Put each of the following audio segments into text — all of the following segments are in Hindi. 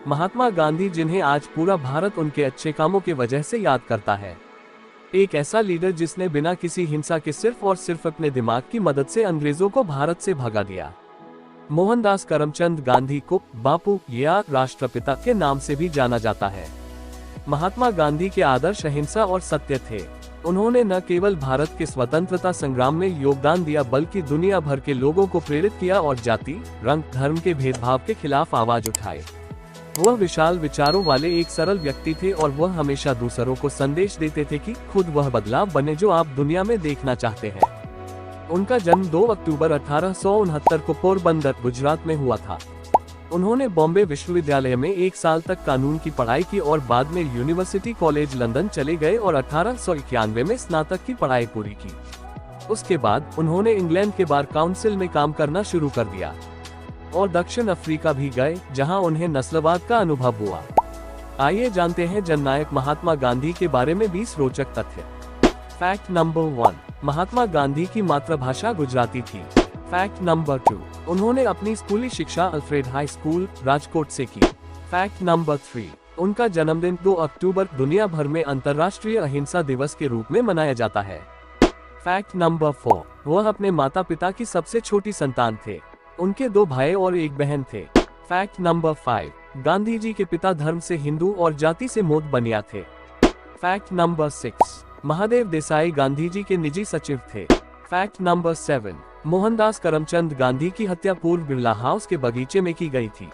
महात्मा गांधी, जिन्हें आज पूरा भारत उनके अच्छे कामों के वजह से याद करता है। एक ऐसा लीडर जिसने बिना किसी हिंसा के सिर्फ और सिर्फ अपने दिमाग की मदद से अंग्रेजों को भारत से भगा दिया। मोहनदास करमचंद गांधी को बापू या राष्ट्रपिता के नाम से भी जाना जाता है। महात्मा गांधी के आदर्श अहिंसा और सत्य थे। उन्होंने न केवल भारत के स्वतंत्रता संग्राम में योगदान दिया, बल्कि दुनिया भर के लोगों को प्रेरित किया और जाति, रंग, धर्म के भेदभाव के खिलाफ आवाज उठाए। वह विशाल विचारों वाले एक सरल व्यक्ति थे और वह हमेशा दूसरों को संदेश देते थे कि खुद वह बदलाव बने जो आप दुनिया में देखना चाहते हैं। उनका जन्म 2 अक्टूबर 1869 को पोरबंदर, गुजरात में हुआ था। उन्होंने बॉम्बे विश्वविद्यालय में 1 साल तक कानून की पढ़ाई की और बाद में यूनिवर्सिटी कॉलेज लंदन चले गए और 1891 में स्नातक की पढ़ाई पूरी की। उसके बाद उन्होंने इंग्लैंड के बार काउंसिल में काम करना शुरू कर दिया और दक्षिण अफ्रीका भी गए, जहां उन्हें नस्लवाद का अनुभव हुआ। आइए जानते हैं जननायक महात्मा गांधी के बारे में 20 रोचक तथ्य। फैक्ट नंबर 1, महात्मा गांधी की मातृभाषा गुजराती थी। फैक्ट नंबर 2, उन्होंने अपनी स्कूली शिक्षा अल्फ्रेड हाई स्कूल, राजकोट से की। फैक्ट नंबर 3, उनका जन्मदिन 2 अक्टूबर दुनिया भर में अंतर्राष्ट्रीय अहिंसा दिवस के रूप में मनाया जाता है। फैक्ट नंबर 4, वह अपने माता पिता की सबसे छोटी संतान थे। उनके 2 भाई और 1 बहन थे। फैक्ट नंबर 5, गांधी जी के पिता धर्म से हिंदू और जाति से मोद बनिया थे। फैक्ट नंबर 6, महादेव देसाई गांधी जी के निजी सचिव थे। फैक्ट नंबर 7, मोहनदास करमचंद गांधी की हत्या पूर्व बिरला हाउस के बगीचे में की गई थी।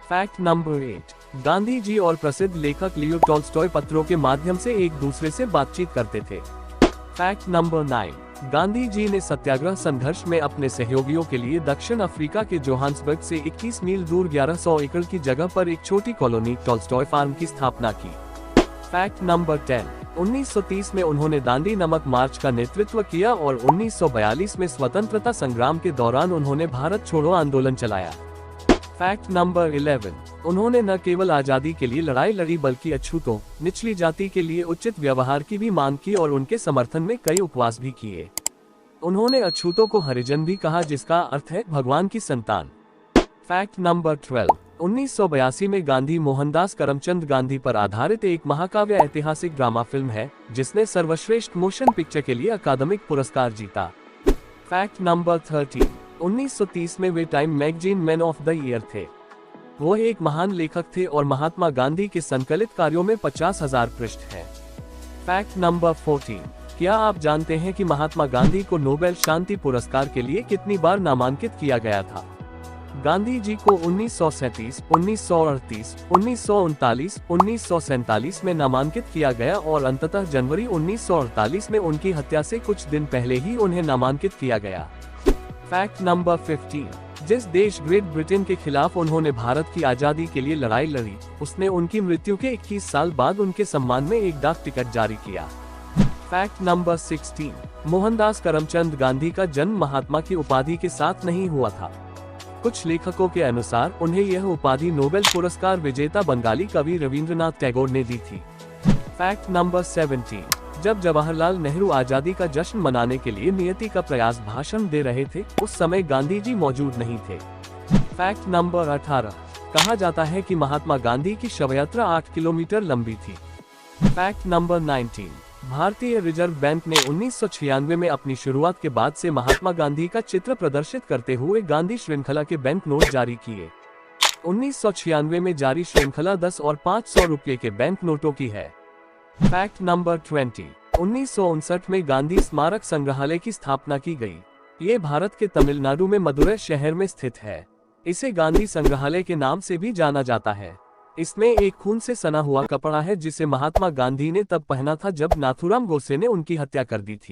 फैक्ट नंबर 8, गांधी जी और प्रसिद्ध लेखक लियो टॉल्स्टॉय पत्रों के माध्यम से एक दूसरे से बातचीत करते थे। फैक्ट नंबर 9, गांधी जी ने सत्याग्रह संघर्ष में अपने सहयोगियों के लिए दक्षिण अफ्रीका के जोहान्सबर्ग से 21 मील दूर 1100 एकड़ की जगह पर एक छोटी कॉलोनी टॉल्स्टॉय फार्म की स्थापना की। फैक्ट नंबर 10, 1930 में उन्होंने दांडी नमक मार्च का नेतृत्व किया और 1942 में स्वतंत्रता संग्राम के दौरान उन्होंने भारत छोड़ो आंदोलन चलाया। फैक्ट नंबर 11, उन्होंने न केवल आजादी के लिए लड़ाई लड़ी, बल्कि अछूतों, निचली जाति के लिए उचित व्यवहार की भी मांग की और उनके समर्थन में कई उपवास भी किए। उन्होंने अछूतों को हरिजन भी कहा, जिसका अर्थ है भगवान की संतान। फैक्ट नंबर 12, 1982 में गांधी मोहनदास करमचंद गांधी पर आधारित एक महाकाव्य ऐतिहासिक ड्रामा फिल्म है, जिसने सर्वश्रेष्ठ मोशन पिक्चर के लिए अकादमिक पुरस्कार जीता। फैक्ट नंबर 13, 1930 में वे Time magazine man of the year थे। वो एक महान लेखक थे और महात्मा गांधी के संकलित कार्यों में 50,000 पृष्ठ हैं। फैक्ट नंबर 14, क्या आप जानते हैं कि महात्मा गांधी को नोबेल शांति पुरस्कार के लिए कितनी बार नामांकित किया गया था? गांधी जी को 1937, 1938, 1939, 1947 में नामांकित किया गया और अंततः जनवरी 1948 में उनकी हत्या से कुछ दिन पहले ही उन्हें नामांकित किया गया। फैक्ट नंबर 15, जिस देश ग्रेट ब्रिटेन के खिलाफ उन्होंने भारत की आजादी के लिए लड़ाई लड़ी, उसने उनकी मृत्यु के 21 साल बाद उनके सम्मान में एक डाक टिकट जारी किया। फैक्ट नंबर 16, मोहनदास करमचंद गांधी का जन्म महात्मा की उपाधि के साथ नहीं हुआ था। कुछ लेखकों के अनुसार उन्हें यह उपाधि नोबेल पुरस्कार विजेता बंगाली कवि रविंद्रनाथ टैगोर ने दी थी। फैक्ट नंबर 17, जब जवाहरलाल नेहरू आजादी का जश्न मनाने के लिए नियति का प्रयास भाषण दे रहे थे, उस समय गांधी जी मौजूद नहीं थे। फैक्ट नंबर 18, कहा जाता है कि महात्मा गांधी की शवयात्रा 8 किलोमीटर लंबी थी। फैक्ट नंबर 19, भारतीय रिजर्व बैंक ने 1996 में अपनी शुरुआत के बाद से महात्मा गांधी का चित्र प्रदर्शित करते हुए गांधी श्रृंखला के बैंक नोट जारी किए। 1996 में जारी श्रृंखला 10 और 500 रुपये के बैंक नोटों की है। फैक्ट नंबर 20, 1959 में गांधी स्मारक संग्रहालय की स्थापना की गई। ये भारत के तमिलनाडु में मदुरै शहर में स्थित है। इसे गांधी संग्रहालय के नाम से भी जाना जाता है। इसमें एक खून से सना हुआ कपड़ा है, जिसे महात्मा गांधी ने तब पहना था जब नाथूराम गोडसे ने उनकी हत्या कर दी थी।